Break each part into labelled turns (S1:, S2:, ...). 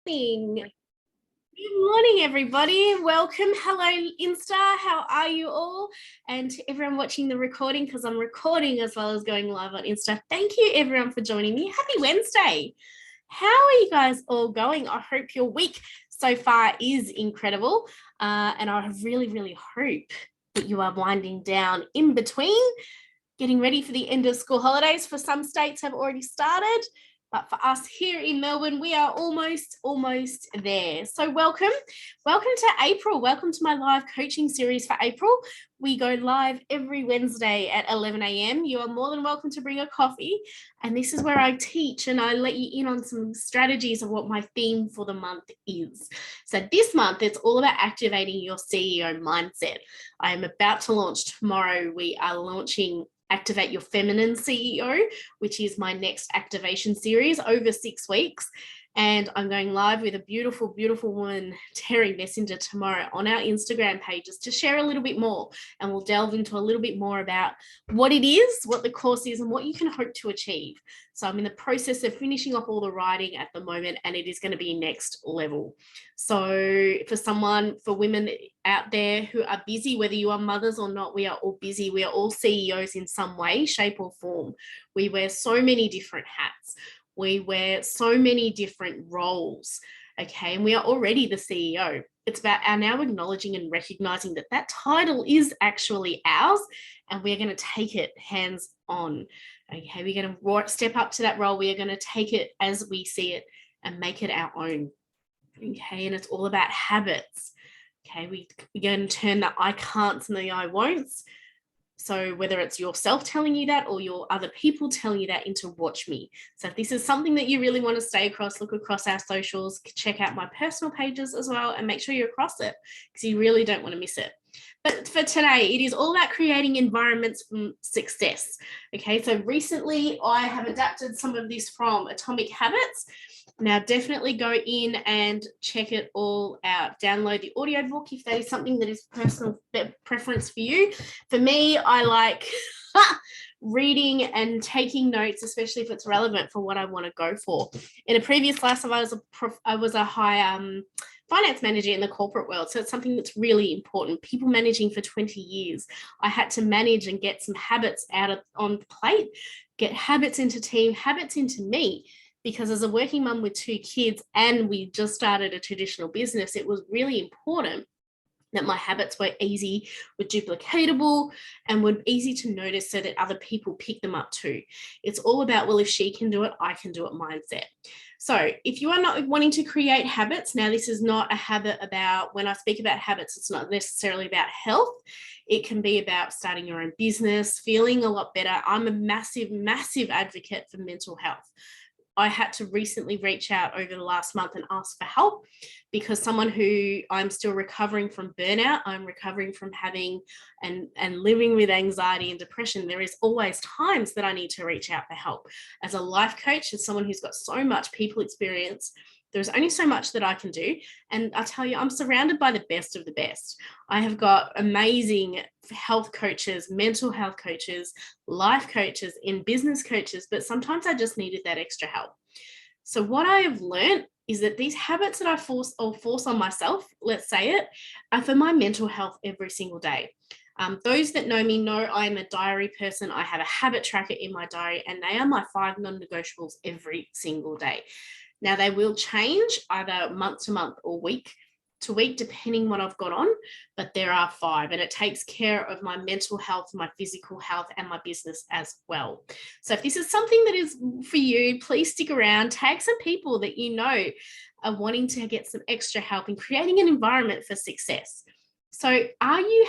S1: Morning. Good morning, everybody. Welcome. Hello, Insta. How are you all? And to everyone watching the recording, because I'm recording as well as going live on Insta. Thank you, everyone, for joining me. Happy Wednesday. How are you guys all going? I hope your week so far is incredible. And I really, really hope that you are winding down in between, getting ready for the end of school holidays. For some states have already started. But for us here in Melbourne, we are almost there. So welcome to April. Welcome to my live coaching series for April. We go live every Wednesday at 11 a.m. You are more than welcome to bring a coffee. And this is where I teach and I let you in on some strategies of what my theme for the month is. So this month, it's all about activating your CEO mindset. I am about to launch tomorrow. We are launching Activate Your Feminine CEO, which is my next activation series over 6 weeks. And I'm going live with a beautiful, beautiful woman, Terry Messenger, tomorrow on our Instagram pages to share a little bit more. And we'll delve into a little bit more about what it is, what the course is, and what you can hope to achieve. So I'm in the process of finishing off all the writing at the moment, and it is going to be next level. So for women out there who are busy, whether you are mothers or not, we are all busy. We are all CEOs in some way, shape, or form. We wear so many different hats. We wear so many different roles, okay? And we are already the CEO. It's about our now acknowledging and recognizing that that title is actually ours, and we're going to take it hands on, okay? We're going to step up to that role. We are going to take it as we see it and make it our own, okay? And it's all about habits, okay? We're going to turn the I can'ts and the I won'ts. So whether it's yourself telling you that or your other people telling you that into watch me. So if this is something that you really want to stay across, look across our socials, check out my personal pages as well, and make sure you're across it because you really don't want to miss it. But for today, it is all about creating environments for success. Okay, so recently I have adapted some of this from Atomic Habits. Now, definitely go in and check it all out. Download the audiobook if that is something that is personal preference for you. For me, I like reading and taking notes, especially if it's relevant for what I want to go for. In a previous life, I was a high finance manager in the corporate world. So it's something that's really important. People managing for 20 years. I had to manage and get some habits on plate, get habits into team, habits into me. Because as a working mum with 2 kids and we just started a traditional business, it was really important that my habits were easy, were duplicatable, and were easy to notice so that other people pick them up too. It's all about, well, if she can do it, I can do it mindset. So if you are not wanting to create habits, now this is not a habit about, when I speak about habits, it's not necessarily about health. It can be about starting your own business, feeling a lot better. I'm a massive, massive advocate for mental health. I had to recently reach out over the last month and ask for help because someone who I'm still recovering from burnout, I'm recovering from having and living with anxiety and depression. There is always times that I need to reach out for help. As a life coach, as someone who's got so much people experience, there's only so much that I can do. And I tell you, I'm surrounded by the best of the best. I have got amazing health coaches, mental health coaches, life coaches, and business coaches, but sometimes I just needed that extra help. So what I have learned is that these habits that I force on myself, let's say it, are for my mental health every single day. Those that know me know I'm a diary person. I have a habit tracker in my diary, and they are my 5 non-negotiables every single day. Now, they will change either month to month or week to week, depending what I've got on, but there are 5, and it takes care of my mental health, my physical health, and my business as well. So if this is something that is for you, please stick around, tag some people that you know are wanting to get some extra help in creating an environment for success. So are you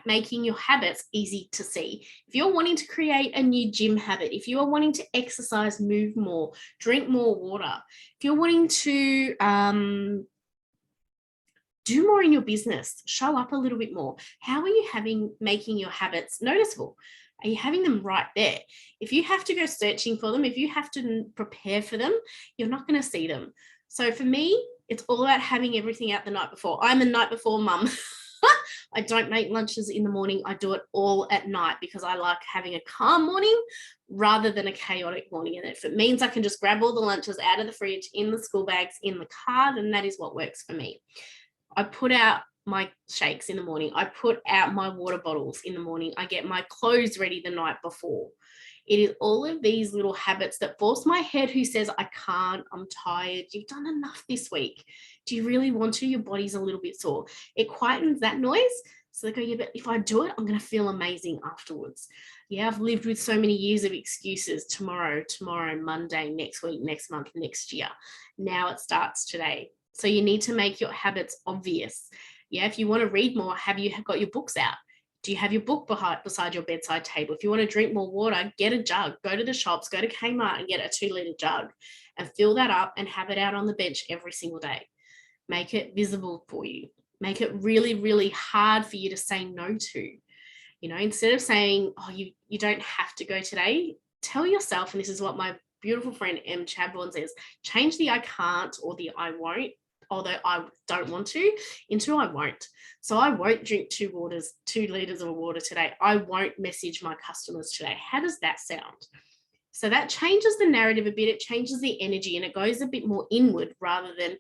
S1: making your habits easy to see? If you're wanting to create a new gym habit, if you are wanting to exercise, move more, drink more water, if you're wanting to do more in your business, show up a little bit more, how are you making your habits noticeable? Are you having them right there? If you have to go searching for them, if you have to prepare for them, you're not going to see them. So for me, it's all about having everything out the night before. I'm a night before mum. I don't make lunches in the morning. I do it all at night because I like having a calm morning rather than a chaotic morning. And if it means I can just grab all the lunches out of the fridge, in the school bags, in the car, then that is what works for me. I put out my shakes in the morning. I put out my water bottles in the morning. I get my clothes ready the night before. It is all of these little habits that force my head who says, I can't, I'm tired. You've done enough this week. Do you really want to? Your body's a little bit sore. It quietens that noise. So they go, yeah, but if I do it, I'm going to feel amazing afterwards. Yeah, I've lived with so many years of excuses. Tomorrow, Monday, next week, next month, next year. Now it starts today. So you need to make your habits obvious. Yeah, if you want to read more, have you got your books out? Do you have your book beside your bedside table? If you want to drink more water, get a jug. Go to the shops, go to Kmart and get a 2-litre jug and fill that up and have it out on the bench every single day. Make it visible for you. Make it really, really hard for you to say no to. You know, instead of saying, oh, you don't have to go today, tell yourself, and this is what my beautiful friend M. Chadbourne says, change the I can't or the I won't, although I don't want to, into I won't. So I won't drink 2 litres of water today. I won't message my customers today. How does that sound? So that changes the narrative a bit. It changes the energy and it goes a bit more inward rather than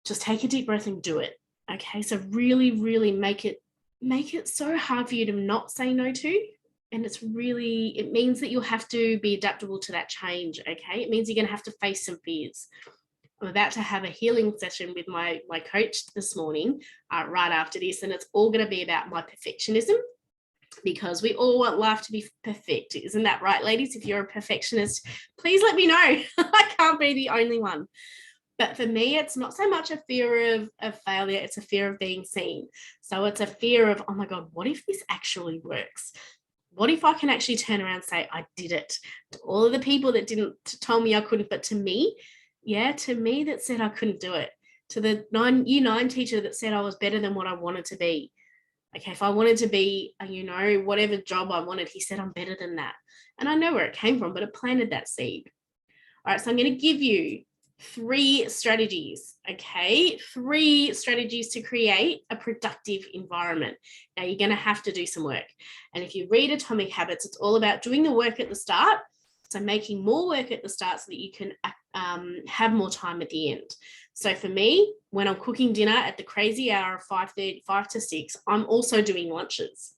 S1: just take a deep breath and do it. Okay, so really, really make it so hard for you to not say no to. And it means that you'll have to be adaptable to that change. Okay, it means you're going to have to face some fears. I'm about to have a healing session with my coach this morning, right after this, and it's all going to be about my perfectionism, because we all want life to be perfect. Isn't that right, ladies? If you're a perfectionist, please let me know. I can't be the only one. But for me, it's not so much a fear of failure, it's a fear of being seen. So it's a fear of, oh my God, what if this actually works? What if I can actually turn around and say, I did it? To all of the people that didn't tell me I couldn't, but to me that said I couldn't do it. To the year 9 teacher that said I was better than what I wanted to be. Okay, if I wanted to be, whatever job I wanted, he said I'm better than that. And I know where it came from, but it planted that seed. All right, so I'm going to give you 3 strategies, okay? 3 strategies to create a productive environment. Now, you're going to have to do some work. And if you read Atomic Habits, it's all about doing the work at the start. So making more work at the start so that you can have more time at the end. So for me, when I'm cooking dinner at the crazy hour of 5 to 6, I'm also doing lunches.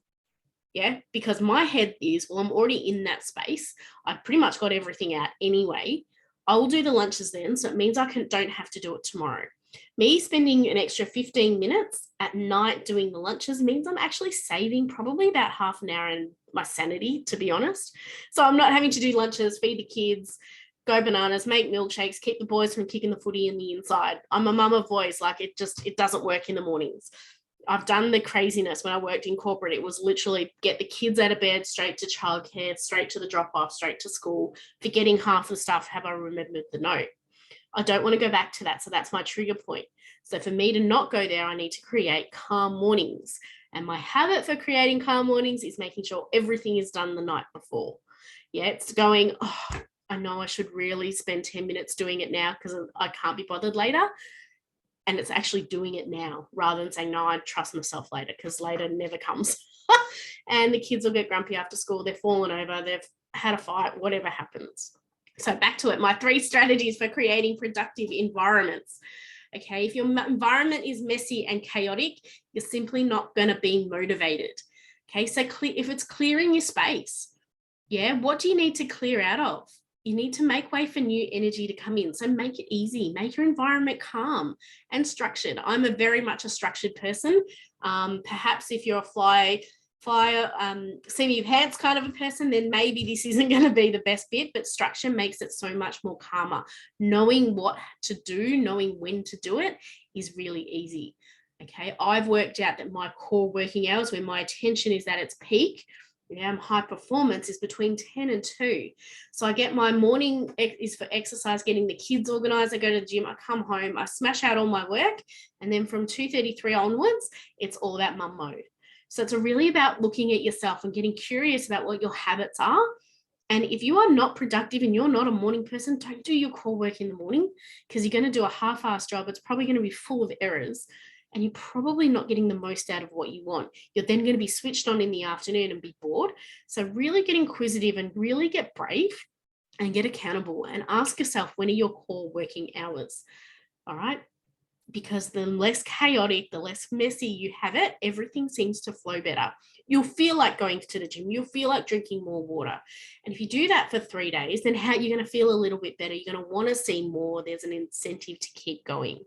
S1: Yeah, because my head is, well, I'm already in that space. I've pretty much got everything out anyway. I will do the lunches then, so it means I don't have to do it tomorrow. Me spending an extra 15 minutes at night doing the lunches means I'm actually saving probably about half an hour in my sanity, to be honest. So I'm not having to do lunches, feed the kids, go bananas, make milkshakes, keep the boys from kicking the footy in the inside. I'm a mum of boys, like it doesn't work in the mornings. I've done the craziness when I worked in corporate. It was literally get the kids out of bed, straight to childcare, straight to the drop-off, straight to school, forgetting half the stuff, have I remembered the note? I don't want to go back to that. So that's my trigger point. So for me to not go there, I need to create calm mornings. And my habit for creating calm mornings is making sure everything is done the night before. Yeah, it's going, oh, I know I should really spend 10 minutes doing it now because I can't be bothered later. And it's actually doing it now rather than saying, no, I trust myself later, because later never comes. And the kids will get grumpy after school. They've fallen over. They've had a fight, whatever happens. So back to it, my 3 strategies for creating productive environments. Okay, if your environment is messy and chaotic, you're simply not going to be motivated. Okay, so if it's clearing your space, yeah, what do you need to clear out of? You need to make way for new energy to come in. So make it easy, make your environment calm and structured. I'm very much a structured person. Perhaps if you're a fly seat of your pants kind of a person, then maybe this isn't going to be the best bit, but structure makes it so much more calmer. Knowing what to do, knowing when to do it is really easy. Okay, I've worked out that my core working hours, where my attention is at its peak, high performance, is between 10 and 2. So I get my morning is for exercise, getting the kids organized. I go to the gym, I come home, I smash out all my work. And then from 2:33 onwards, it's all about mum mode. So it's really about looking at yourself and getting curious about what your habits are. And if you are not productive and you're not a morning person, don't do your core work in the morning, because you're going to do a half-assed job. It's probably going to be full of errors. and you're probably not getting the most out of what you want. You're then going to be switched on in the afternoon and be bored. So really get inquisitive and really get brave and get accountable and ask yourself, when are your core working hours? All right. Because the less chaotic, the less messy you have it, everything seems to flow better. You'll feel like going to the gym. You'll feel like drinking more water. And if you do that for 3 days, then how you're going to feel a little bit better. You're going to want to see more. There's an incentive to keep going.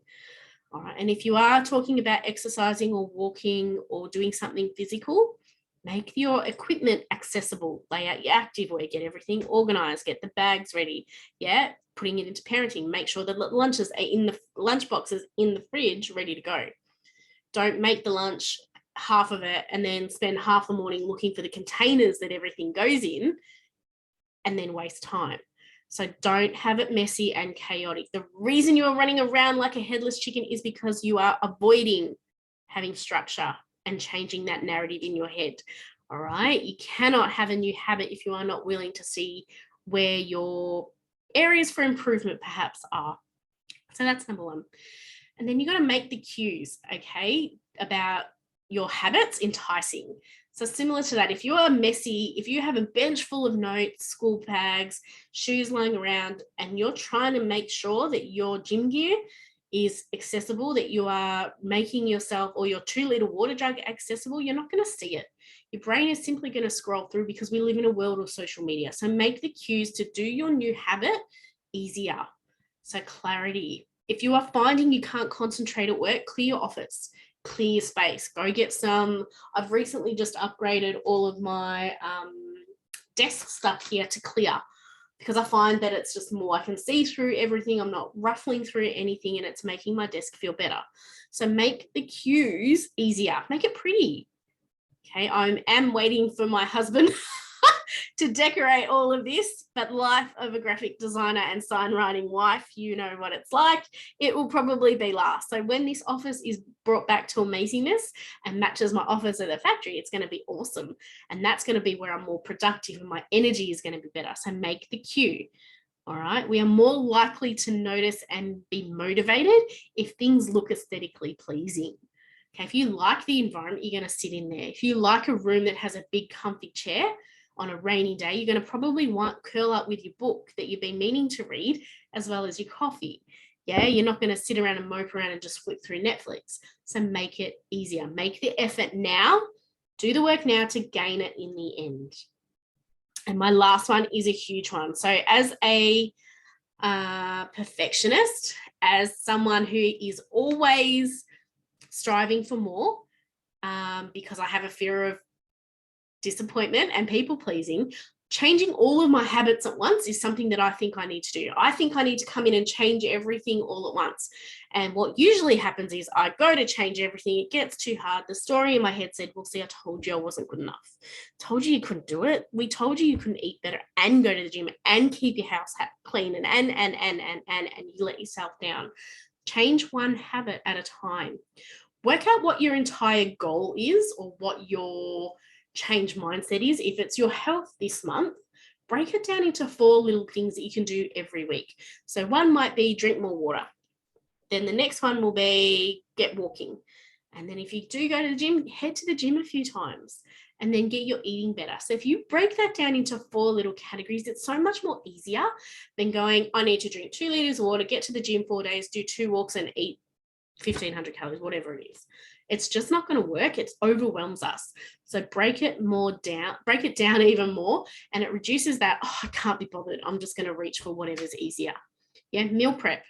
S1: All right. And if you are talking about exercising or walking or doing something physical, make your equipment accessible. Lay out your activewear, get everything organized, get the bags ready. Yeah. Putting it into parenting, make sure that lunches are in the lunch boxes in the fridge, ready to go. Don't make the lunch, half of it, and then spend half the morning looking for the containers that everything goes in and then waste time. So don't have it messy and chaotic. The reason you are running around like a headless chicken is because you are avoiding having structure and changing that narrative in your head. All right. You cannot have a new habit if you are not willing to see where your areas for improvement perhaps are. So that's number one. And then you got to make the cues, okay, about your habits enticing. So similar to that, if you are messy, if you have a bench full of notes, school bags, shoes lying around, and you're trying to make sure that your gym gear is accessible, that you are making yourself or your 2-liter water jug accessible, you're not going to see it. Your brain is simply going to scroll through because we live in a world of social media. So make the cues to do your new habit easier. So clarity. If you are finding you can't concentrate at work, clear your office, clear your space, go get some. I've recently just upgraded all of my desk stuff here to clear because I find that it's just more, I can see through everything. I'm not ruffling through anything and it's making my desk feel better. So make the cues easier, make it pretty. Okay, I am waiting for my husband to decorate all of this, but life of a graphic designer and sign writing wife, you know what it's like. It will probably be last. So when this office is brought back to amazingness and matches my office at the factory, it's going to be awesome. And that's going to be where I'm more productive and my energy is going to be better. So make the cue. All right. We are more likely to notice and be motivated if things look aesthetically pleasing. Okay, if you like the environment, you're going to sit in there. If you like a room that has a big comfy chair on a rainy day, you're going to probably want curl up with your book that you've been meaning to read, as well as your coffee. Yeah, you're not going to sit around and mope around and just flip through Netflix. So make it easier. Make the effort now. Do the work now to gain it in the end. And my last one is a huge one. So as a perfectionist, as someone who is always striving for more, because I have a fear of disappointment and people pleasing, changing all of my habits at once is something that I think I need to do. I think I need to come in and change everything all at once. And what usually happens is I go to change everything. It gets too hard. The story in my head said, well, see, I told you I wasn't good enough. Told you couldn't do it. We told you couldn't eat better and go to the gym and keep your house clean and you let yourself down. Change one habit at a time. Work out what your entire goal is or what your change mindset is. If it's your health this month, break it down into 4 little things that you can do every week. So one might be drink more water. Then the next one will be get walking. And then if you do go to the gym, head to the gym a few times and then get your eating better. So if you break that down into 4 little categories, it's so much more easier than going, I need to drink 2 liters of water, get to the gym 4 days, do 2 walks and eat 1,500 calories, whatever it is. It's just not going to work. It overwhelms us. So break it down even more, and it reduces that, oh, I can't be bothered. I'm just going to reach for whatever's easier. Yeah, meal prep.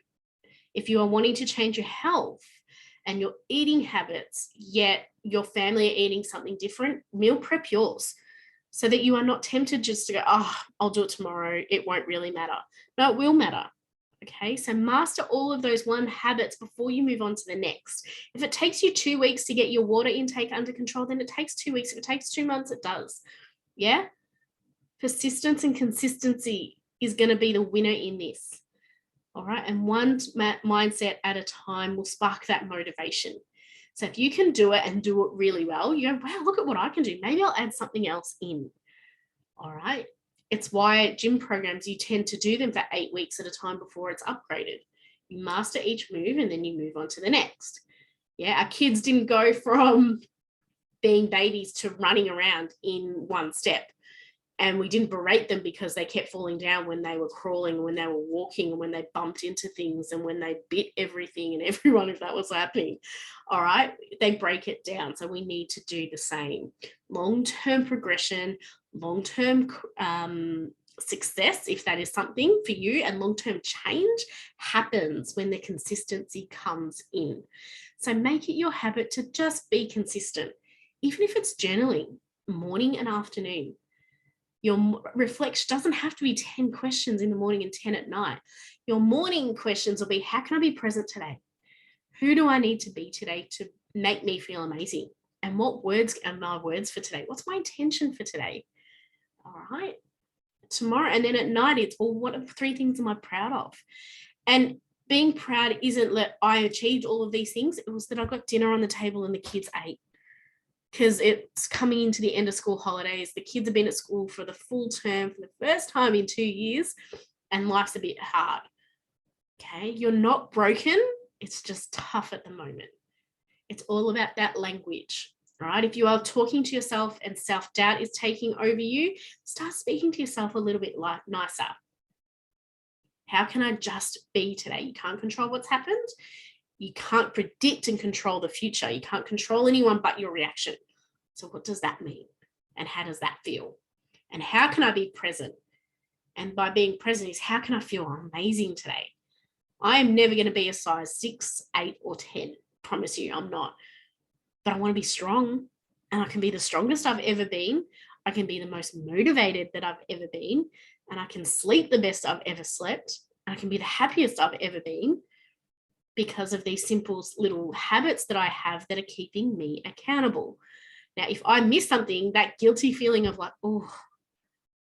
S1: If you are wanting to change your health and your eating habits, yet your family are eating something different, meal prep yours so that you are not tempted just to go, oh, I'll do it tomorrow. It won't really matter. No, it will matter. Okay, so master all of those one habits before you move on to the next. If it takes you 2 weeks to get your water intake under control, then it takes 2 weeks. If it takes 2 months, it does. Yeah? Persistence and consistency is going to be the winner in this. All right, and one mindset at a time will spark that motivation. So if you can do it and do it really well, you go, wow, look at what I can do. Maybe I'll add something else in. All right. It's why at gym programs, you tend to do them for 8 weeks at a time before it's upgraded. You master each move and then you move on to the next. Yeah, our kids didn't go from being babies to running around in one step. And we didn't berate them because they kept falling down when they were crawling, when they were walking, and when they bumped into things, and when they bit everything and everyone, if that was happening. All right, they break it down. So we need to do the same. Long-term progression, long-term success, if that is something for you, and long-term change happens when the consistency comes in. So make it your habit to just be consistent, even if it's journaling, morning and afternoon. Your reflection doesn't have to be 10 questions in the morning and 10 at night. Your morning questions will be, how can I be present today? Who do I need to be today to make me feel amazing? And what words are my words for today? What's my intention for today? All right. Tomorrow. And then at night, it's, well, what 3 things am I proud of? And being proud isn't that I achieved all of these things. It was that I got dinner on the table and the kids ate. Because it's coming into the end of school holidays. The kids have been at school for the full term for the first time in 2 years, and life's a bit hard. Okay, you're not broken. It's just tough at the moment. It's all about that language, right? If you are talking to yourself and self-doubt is taking over you, start speaking to yourself a little bit nicer. How can I just be today? You can't control what's happened. You can't predict and control the future. You can't control anyone but your reaction. So what does that mean? And how does that feel? And how can I be present? And by being present is, how can I feel amazing today? I am never going to be a size 6, 8, or 10. Promise you, I'm not. But I want to be strong, and I can be the strongest I've ever been. I can be the most motivated that I've ever been, and I can sleep the best I've ever slept. And I can be the happiest I've ever been, because of these simple little habits that I have that are keeping me accountable. Now, if I miss something, that guilty feeling of like, oh,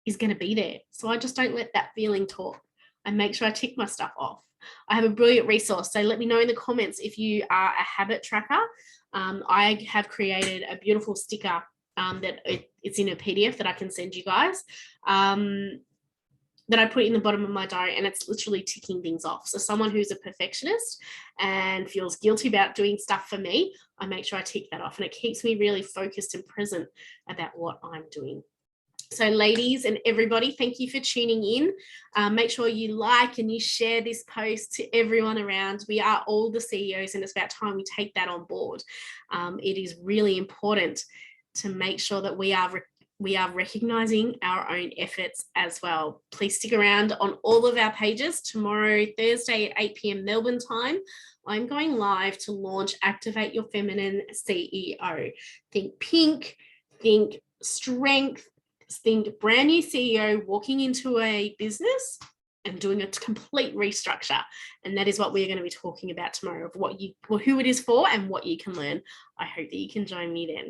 S1: is going to be there. So I just don't let that feeling talk. I make sure I tick my stuff off. I have a brilliant resource. So let me know in the comments if you are a habit tracker. I have created a beautiful sticker that it's in a PDF that I can send you guys. That I put in the bottom of my diary, and it's literally ticking things off. So someone who's a perfectionist and feels guilty about doing stuff for me, I make sure I tick that off, and it keeps me really focused and present about what I'm doing. So ladies and everybody, thank you for tuning in. Make sure you like and you share this post to everyone around. We are all the CEOs, and it's about time we take that on board. It is really important to make sure that we are recognizing our own efforts as well. Please stick around on all of our pages. Tomorrow, Thursday at 8 p.m. Melbourne time, I'm going live to launch Activate Your Feminine CEO. Think pink, think strength, think brand new CEO walking into a business and doing a complete restructure. And that is what we're going to be talking about tomorrow, of who it is for and what you can learn. I hope that you can join me then.